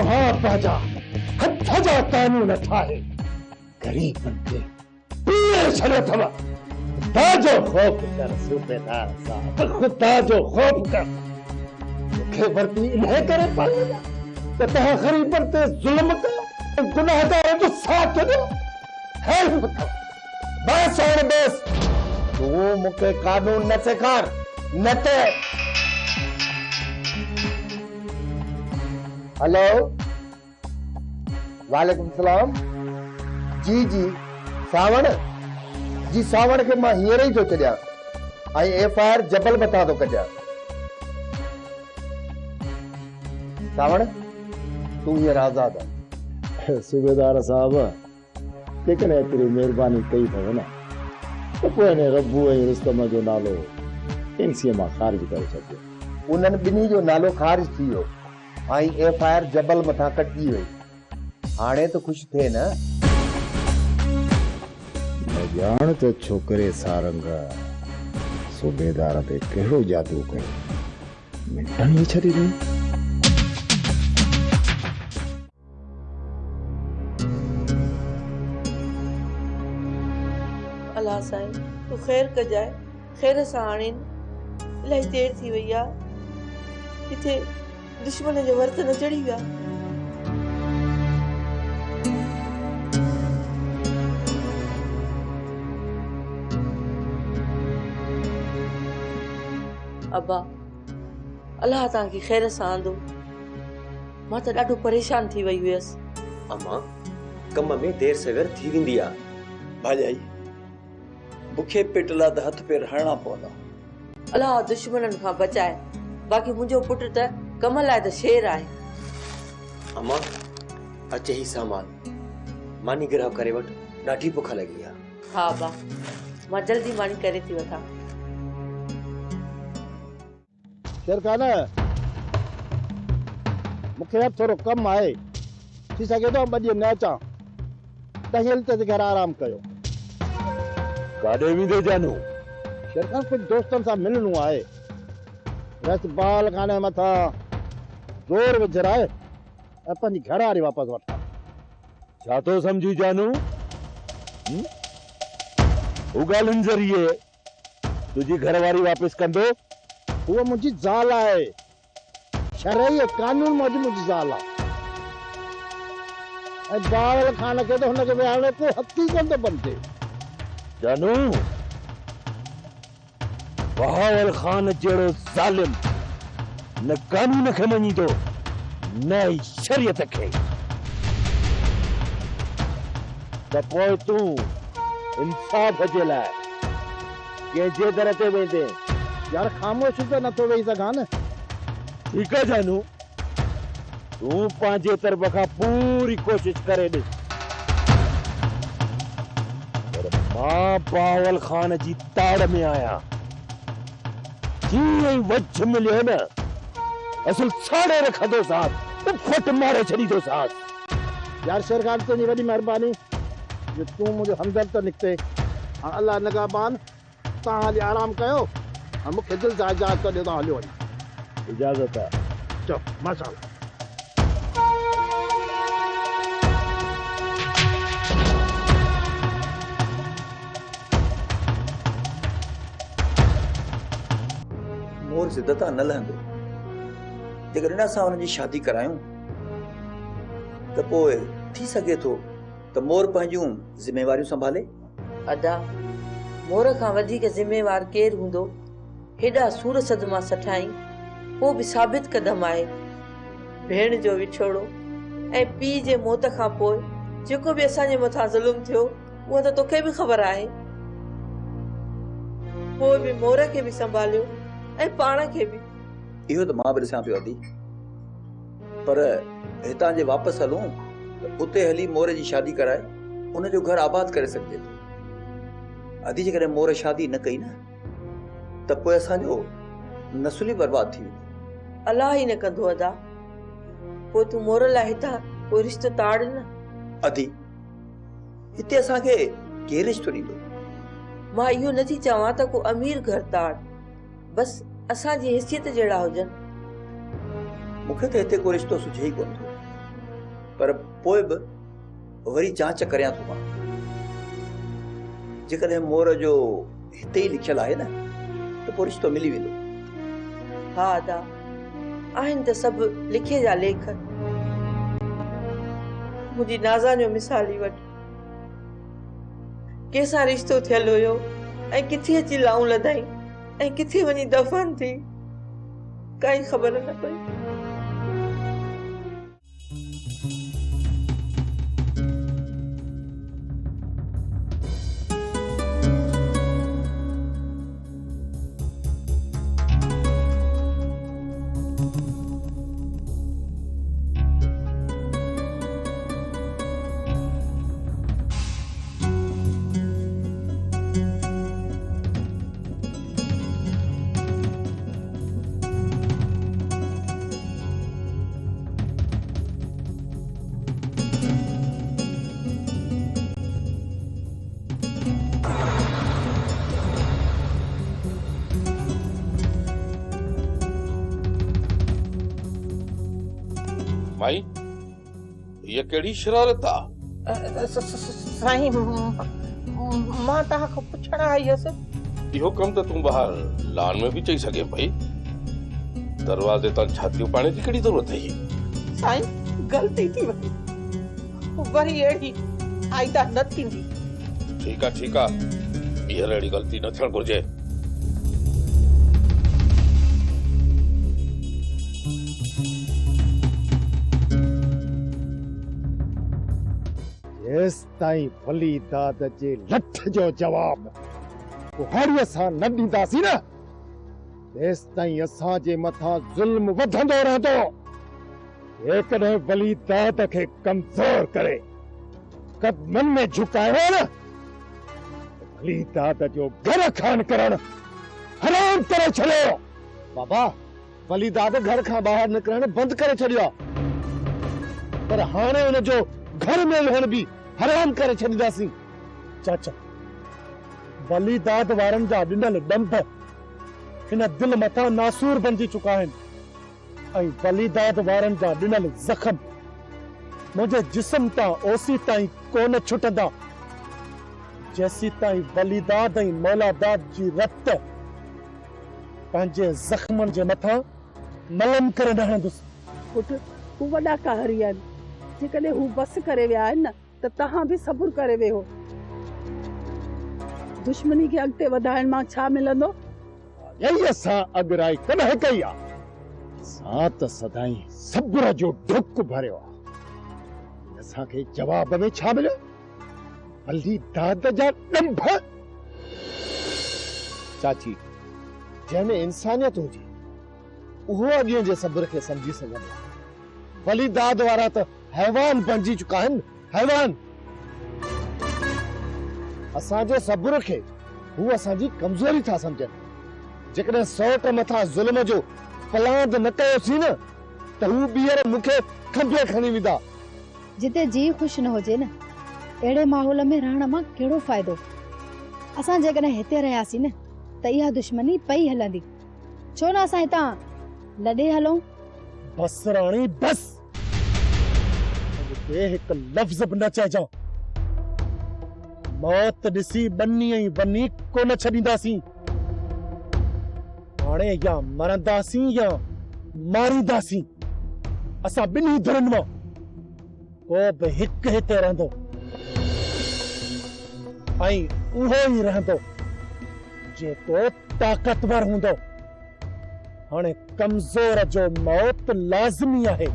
तव्हां पंहिंजा हथ जा कानून ठाहे गरीबन खे पीए छॾियो अथव। खुदा जो ख़ौफ़ कर सूबेदार साहब, खुदा जो ख़ौफ़ कर। मूंखे वरती इन्हे करे पालियो त तव्हां ग़रीबन ते ज़ुल्म कयो, गुनाहगारनि जो साथ ॾियो। हैफ़ अथव। बस हाणे बस, तूं मूंखे कानून न सेखार, न त। हेलो, वालेकुम सलाम। जी जी, सावण जी, सावण के मां हींअर ई थो छॾियां ऐं FIR जबल मथां थो कढियां। सावण, तूं हींअर आज़ाद आहे। सूबेदार साहब, जेकॾहिं एतिरी महिरबानी कई अथव न त पोइ हिन रब्बू ऐं रुस्तम जो नालो NC मां ख़ारिज करे छॾियो। उन्हनि ॿिन्ही जो नालो ख़ारिज थी वियो ऐं FIR जबल मथां कटिजी वई। हाणे त ख़ुशि थिए न? ॼाण त छोकिरे सारंग सूबेदार ते कहिड़ो जादू कयो, मिंटनि में छॾी ॾिनी। अल्लाह साईं, तूं ख़ैर कजाए, ख़ैर सां आणीन। इलाही देर थी वई आहे, किथे दुश्मन जो वर्त न चढ़ी विया। अब्बा, अल्लाह तव्हांखे ख़ैर सां आंदो। मां त ॾाढो परेशान थी वई हुयसि। अम्मा, कम में देर सवेर थी वेंदी आहे। भाॼाई, बुखे पेट लाइ त हथ पेर हणणा पवंदा। अल्लाह दुश्मननि खां बचाए, बाक़ी मुंहिंजो पुटु त कम लाइ त शेर आहे। अम्मा, अचे ही सामान मानी गिरह करे वठ, ॾाढी बुख लगी आहे। हा अब्बा, मां जल्दी मानी करे थी वठां। शेरखान, मूंखे थोरो कमु आहे, थी सघे थो ॿ ॾींहं न अचां। ॾहीं ते घर आराम कयो। काॾे वेंदे जानू? शेरखान, कुझु दोस्तनि सां मिलणो आहे। रस बाल खाने मथां ज़ोर विझराए ऐं पंहिंजी घर वारी वापसि वठां। छा थो सम्झी जानू? हू ॻाल्हियुनि ज़रिए तुंहिंजी घरवारी वापसि कंदो? उहा मुंहिंजी ज़ाल आहे, शरई कानून मौजूदु मुंहिंजी ज़ाल आहे। ऐं बाल खान खे त हुनखे विहारणो को हक़ ई कोन थो बणिजे। जानू, बहावल खान जहिड़ो ज़ालिम न कानून खे मञींदो, न ई शरीयत खे। त पोइ तूं इंसाफ़ जे लाइ कंहिंजे दर ते वेंदे? यार, ख़ामोशी त नथो वेही सघां न। ठीक है जानू, तू पंहिंजे तरफ़ खां पूरी कोशिश करे ॾिस, पर मां बावल खान जी ताड़ में आहियां। जीअं ई वझ मिलियो न, असुल साड़े रखंदोसांस, फट मारे छॾींदोसांस। यार शेरखान, तुंहिंजी वॾी महिरबानी जो तूं मुंहिंजो हमदर्द त निकिते। हाणे अल्लाह निगहबान, तव्हां हाली आराम कयो ऐं मूंखे दिलि सां इजाज़त ॾियो त हलियो वञे। इजाज़त आहे। चओ, माशाअल्लाह। मोर ज़िद्दत न लहंदो। जेकर इन सां हुनजी शादी करायूं त पोइ थी सघे थो त मोर पंहिंजूं ज़िम्मेवारियूं संभाले। अदा, मोर खां वधीक ज़िम्मेवार केरु हूंदो? हेॾा सूर सदमा सठाई, पोइ बि साबित कदम आहे। भेण जो विछोड़ो ऐं पीउ जे मौत खां पोइ जेको बि असांजे मथां ज़ुल्म थियो, उहो त तोखे बि ख़बर आहे। पोइ बि मोर खे बि संभालियो ऐं पाण खे बि। इहो त मां बि ॾिसां पियो अदी, पर हितां जे वापसि हलूं त उते हली मोर जी शादी कराए उनजो घर आबाद करे सघिजे थो। अदी, जेकॾहिं मोर शादी न कई न त पोइ असांजो नसुल ई बर्बाद थी वेंदो। अलाह ई न कंदो अदा। पोइ तूं मोर लाइ हितां कोई रिश्तो ताड़ न। अदी, हिते असांखे केरु रिश्तो ॾींदो? मां इहो नथी चवां त को अमीर घर ताड़, बस असांजी हैसियत जहिड़ा हुजनि। मूंखे त हिते को रिश्तो सुझे ई कोन थो। पर पोइ बि वरी जांच करियां थो मां। जेकॾहिं मोर जो हिते ई लिखियलु आहे न त पोइ रिश्तो मिली वेंदो। हा अदा, आहिनि त सभु लिखे जा लेख। मुंहिंजी नाज़ा जो मिसाल ई वठ, कंहिंसां रिश्तो थियल हुयो ऐं किथे अची लाऊं लधाई ऐं किथे वञी दफ़न थी, काई ख़बर न पई। माई, ये केड़ी शरारत आ? साईं, मां तव्हां खां पुछण आई हुअसि। इहो कम त तूं ॿाहिर लान में भी चई सघे पई। दरवाजे तां छातियूं पाणे जी कहिड़ी ज़रूरत है? साईं, गलती थी वई, वरी अहिड़ी आइदा न थींदी। ठीक आ, ॿीहर अहिड़ी ग़लती न थियण घुर्जे। जेस ताईं वली दाद जे लठ जो जवाब बुहारीअ सां न ॾींदासीं न, तेस ताईं असांजे मथां ज़ुल्म वधंदो रहंदो। जेकॾहिं वली दाद खे कमज़ोर करे कदमनि में झुकायो न, वली दाद जो घर खान करण हराम करे छॾियो। बाबा, वली दाद घर खां ॿाहिरि निकिरण बंदि करे छॾियो, पर हाणे हुन जो घर में रहण भी हराम करे छॾींदासीं। चाचा, वली दाद वारनि जा ॾिनल ॾंभ हिन दिल मथां नासूर बणिजी चुका आहिनि, ऐं वली दाद वारनि जा ॾिनल ज़ख़्म मुंहिंजे जिस्म तां ओसी ताईं कोन छुटंदा, जेसी ताईं वली दाद ऐं मौला दाद जी रत पंहिंजे ज़ख़्मनि जे मथां मलम करे न हणंदुसि। पुट, हू वॾा कहरी आहिनि, जेकॾहिं हू बस करे विया आहिनि न त तव्हां बि सबुर करे वेहो। दुश्मनी खे अॻिते वधाइण मां छा मिलंदो? यही असां अॻराई कॾहिं कई आहे। असां त सदाईं सब्र जो ढुक भरियो आहे। असांखे जवाब में छा मिलियो? वली दाद जा ॾंभ। चाची, जंहिंमें इंसानियत हुजे उहो अॻियां जे सब्र खे सम्झी सघंदो आहे। वली दाद वारा त हैवान बणिजी चुका आहिनि, हैवान। असांजे सब्र खे हू असांजी कमज़ोरी था सम्झनि। जेकॾहिं सौट मथां ज़ुल्म जो फलांद न कयोसीं न त हू ॿीहर मूंखे खंभे खणी वेंदा। जिते जी ख़ुशि न हुजे न, अहिड़े माहौल में रहण मां कहिड़ो फ़ाइदो। असां जेकॾहिं हिते रहियासीं न त इहा दुश्मनी पई हलंदी। छो न असां हितां लॾे हलूं? बस राणी, बस। हिकु लफ़्ज़ बि न चइजां। मौत ॾिसी बन्नी ऐं वन्नी कोन छॾींदासीं। हाणे या मरंदासीं या मारींदासीं। असां ॿिन्ही धुरनि मां को बि हिकु हिते रहंदो, ऐं उहो ई रहंदो जेको ताक़तवर हूंदो। हाणे कमज़ोर जो मौत लाज़मी आहे।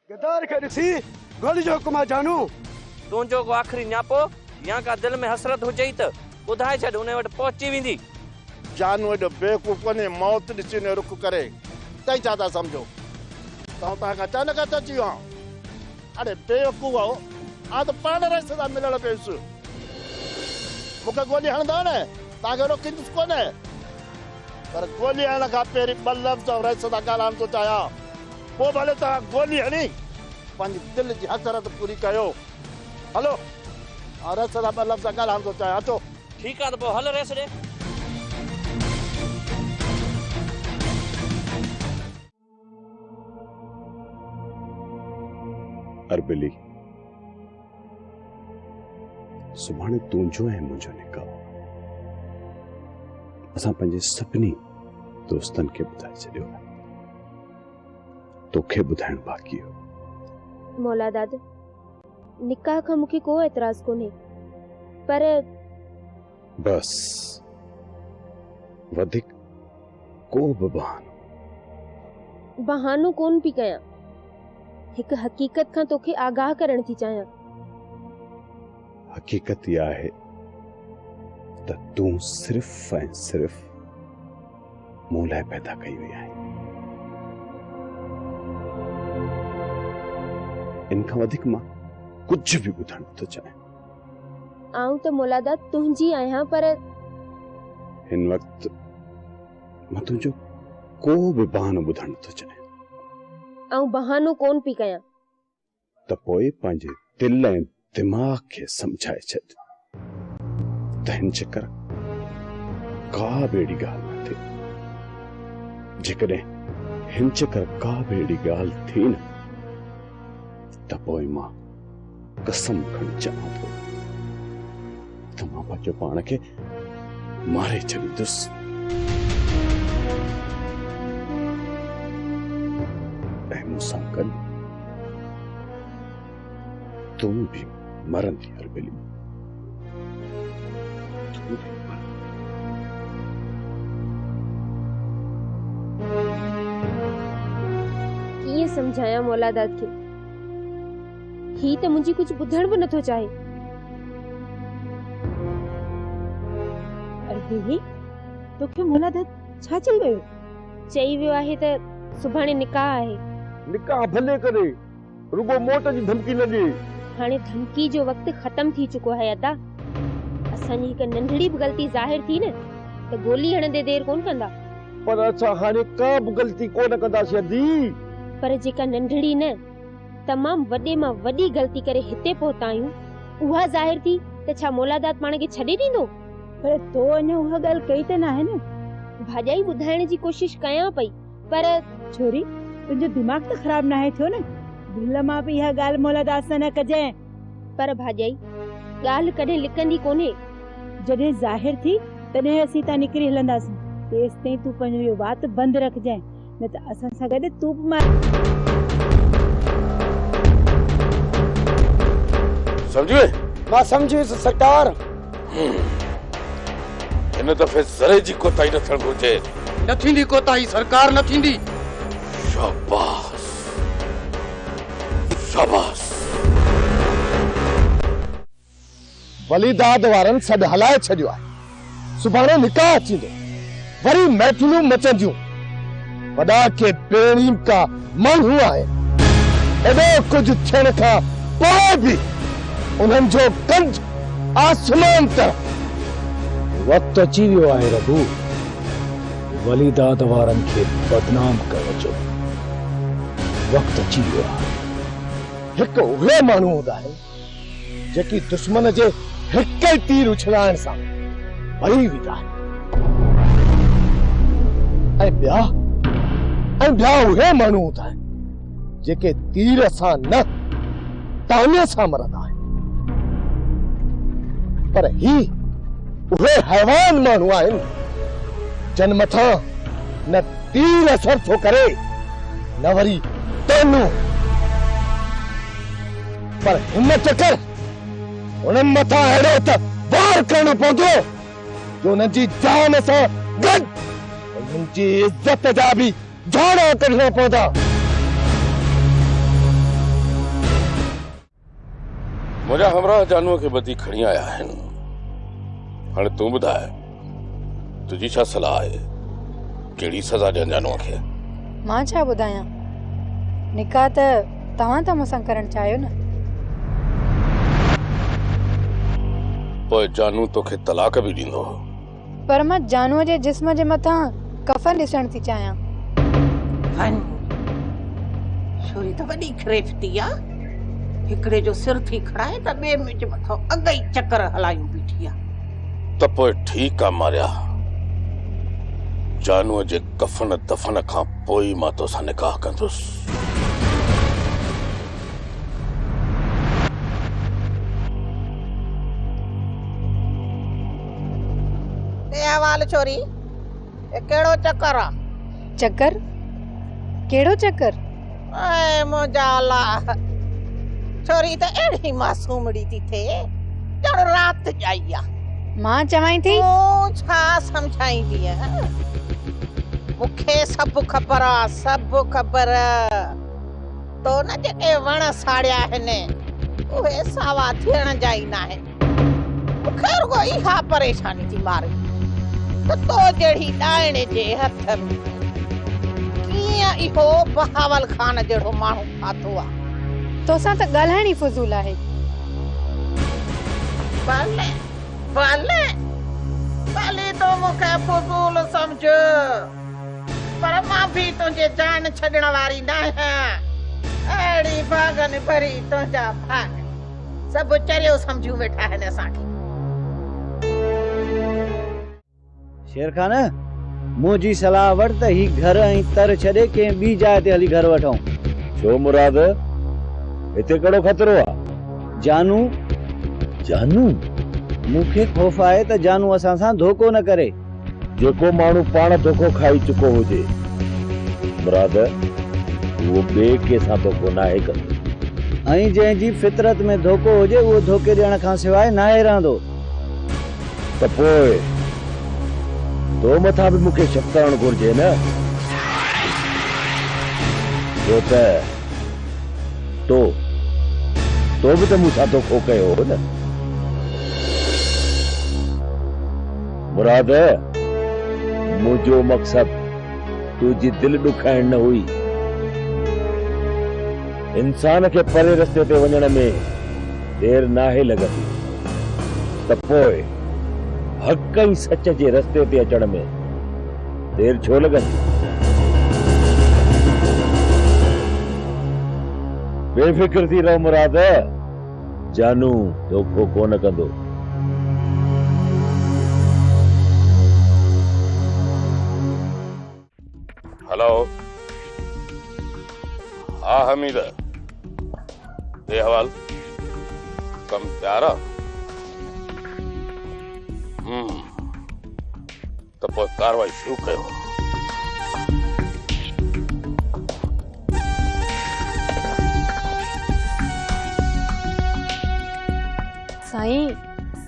गद्दार के ॾिसी गोली जो हुकुम जानू। तुंहिंजो को आख़िरी न्यापो या का दिल में हसरत हुजे त ॿुधाए छॾ, उन वटि पहुची वेंदी। जानू एॾो बेवकूफ़ कोन्हे मौत ॾिसी ने रुख करे तई छा था सम्झो तव्हां अचानक अची वियो अरे बेवकूफ़ हो आ त पाण रस्ते सां मिलण पियुसि मूंखे गोली हणंदो न तव्हांखे रोकींदुसि कोन्हे पर गोली हणण खां पहिरीं ॿ लफ़्ज़ रस्ते सां ॻाल्हाइण थो चाहियां पोइ भले तव्हां गोली हणी पंहिंजी दिलि जी हसरत पूरी कयो हलो रस्ते सां ॿ लफ़्ज़ ॻाल्हाइण थो चाहियां अचो ठीकु आहे त पोइ हल रेस ॾे अरबिली सुभाणे तुंहिंजो ऐं मुंहिंजो निकाह असां पंहिंजे सभिनी दोस्तनि खे ॿुधाए छॾियो आहे तोखे ॿुधाइणु बाक़ी हो मौला दादा निकाह खां मूंखे को एतिराज़ कोन्हे पर बस वधिक को बि बहानो कोन पई कयां हिकु हक़ीक़त खां तोखे आगाह करण थी चाहियां हक़ीक़त इहा आहे त तूं सिर्फ़ ऐं सिर्फ़ मूं लाइ पैदा कई वई आहे इन खां वधीक मां कुझु बि ॿुधणु नथो चाहियां आऊं त मौलादा तुंहिंजी आहियां पर हिन वक़्तु मां तुंहिंजो को बि बहानो ॿुधणु नथो चाहियां आऊं बहानो कोन पई कयां त पोइ पंहिंजे दिल ऐं दिमाग़ खे समझाए छॾ त हिन चकर का बि अहिड़ी ॻाल्हि न थिए जेकॾहिं हिन चकर का बि अहिड़ी ॻाल्हि थी न त पोइ मां कसम खणी चवां थो त मां पंहिंजो पाण खे मारे छॾींदुसि ऐं मूंसां गॾु तूं बि मरंदी अरबिली तूं बि कीअं समझायां मौलादा खे ही त मुंहिंजी कुझु ॿुधण बि नथो चाहे अरबिली तोखे मौलादा छा चई वियो आहे त सुभाणे निकाह आहे निकाह भले करे रुगो मौत जी धमकी न ॾे हाणे धमकी जो वक़्तु ख़त्म थी चुको है अदा असांजी हिकु नंढड़ी बि ग़लती ज़ाहिर थी न त गोली हणंदे देर कोन कंदा पर असां हाणे का बि ग़लती कोन कंदासीं अदी पर जेका नंढड़ी न तमामु वॾे मां वॾी ग़लती करे हिते पहुता आहियूं उहा ज़ाहिर थी त छा मौलादात पाण खे छॾे ॾींदो पर तो अञा उहा ॻाल्हि कई त न आहे न भाॼाई ॿुधाइण जी कोशिश कयां पई पर छोरी तुंहिंजो दिमाग़ त ख़राब न आहे थियो न दिल मां बि इहा ॻाल्हि मौलादात सां न कजांइ पर भाॼाई ॻाल्हि कॾहिं लिकंदी कोन्हे जॾहिं ज़ाहिर थी तॾहिं असीं तां निकिरी हलंदासीं तेसि ताईं तूं पंहिंजो इहो वात बंदि रखजांइ न त असां सां गॾु तूं बि मार समझे मां समझी वियुसि सरकार इन दफ़े ज़रे जी कोताही न थियण घुरिजे न थींदी कोताही सरकार न थींदी शाबाश शाबाश वलीदाद वारनि सॾु हलाए छॾियो आहे सुभाणे निकाह अचींदो वरी महफ़िलूं मचंदियूं वॾा के बेड़ीम का माण्हू आहे एॾो कुझु थियण खां पोइ बि उन्हनि जो गंज आसमान तरफ़ वक़्तु अची वियो आहे रघु वलीदाद वारनि खे बदनाम करण जो वक़्तु अची वियो आहे हिकु उहे माण्हू हूंदा आहिनि जेकी दुश्मन जे हिक ई तीर उछलाइण सां मरी वेंदा ऐं ॿिया उहे माण्हू हूंदा आहिनि जेके तीर सां न ताने सां मरंदा आहिनि पर ही उहे हैवान माण्हू आहिनि जन मथां न तीर असर थो करे न वरी तानो पर हिन चकर उन्हनि मथां अहिड़ो त वार करणो पवंदो जो उन्हनि जी जान सां गॾु उन्हनि जी इज़त जा बि झाड़ा कढणा पवंदा मुंहिंजा हमराह जानूअ खे ॿधी खणी आया आहिनि हाणे तूं ॿुधाए तुझी छा सलाह है? केड़ी सजा ॾियनि जानूअ खे? मां छा ॿुधायां, निकाह त तव्हां त मूंसां करणु चाहियो न। पोइ जानू तोखे तलाक बि ॾींदो? पर मां जानूअ जे जिस्म जे मथां कफन ॾिसण थी चाहियां। छोरी त वॾी खरेफती आ, हिकड़े जो सिर थी खड़ाए त ॿिए जे मथां अगई चक्कर हलायूं बीठी आ। त पोइ ठीकु आहे मारिया, जानूअ जे कफन दफन खां पोइ मां तोसां निकाह कंदुसि। वाल छोरी, ये केड़ो चक्कर आ? चक्कर? केड़ो चक्कर? ऐ मोजाला, छोरी त एड़ी मासूमड़ी थी थे, जण रात जाई आ। मां चवाई थी तूं छा समझाईंदी है? मुखे सब खबर आ, सब खबर। तो न जेके वण साड़िया आहिनि उहे सावा थियण जा ई न आहिनि। मुखे रुगो इहा परेशानी थी मारे तो जड़ी डायणे जे हथ में किया इहो बहावल खान जड़ो माण्हू फातो आ। तोसां त ॻाल्हाइण ई फुज़ूल आहे। भले भले भले तो मुखे फुज़ूल समझ, पर मां भी तुझे जान छड़ण वारी न आहियां। अड़ी भागन भरी तुझा भाग सब चरियो समझू वेठा आहिनि असांखे। शेर खान, मुंहिंजी सलाह वठ त ही घर ऐं तर छॾे कंहिं ॿी जाइ ते हली घर वठूं। छो मुराद, हिते कहिड़ो खतरो आ? जानू जानू? मूंखे ख़ौफ़ आहे त जानू असां सां धोखो न करे। जेको माण्हू पाण धोखो खाई चुको हुजे मुराद, उहो ॿिए कंहिंसां धोखो नाहे कंदो। ऐं जंहिंजी फितरत में धोखो हुजे उहो धोखे ॾियण खां सवाइ नाहे रहंदो। त पोइ तो मथां बि मूंखे शक करणु घुरिजे न, छो त तो बि त मूंसां धोखो कयो हो न। मुराद, मुंहिंजो मक़सद तुंहिंजी दिलि ॾुखाइण न हुई। इंसान खे परे रस्ते ते वञण में देर नाहे लॻंदी, त पोइ हक़ ऐं सच जे रस्ते ते अचण में देर छो लॻंदी? बेफिक्र थी रहो मुराद, जानू धोखो कोन कंदो। हेलो, हाँ हमीद, ये हवाल कम तैयार आ? तो पोइ कार्रवाई शुरू कयो। साईं,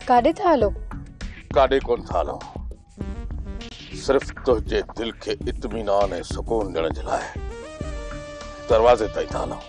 काॾे था हलो? काॾे कोन था हलो, सिर्फ तुंहिंजे दिल खे इत्मीनान ऐं सुकून ॾियण जे लाइ दरवाज़े ताईं था हलूं।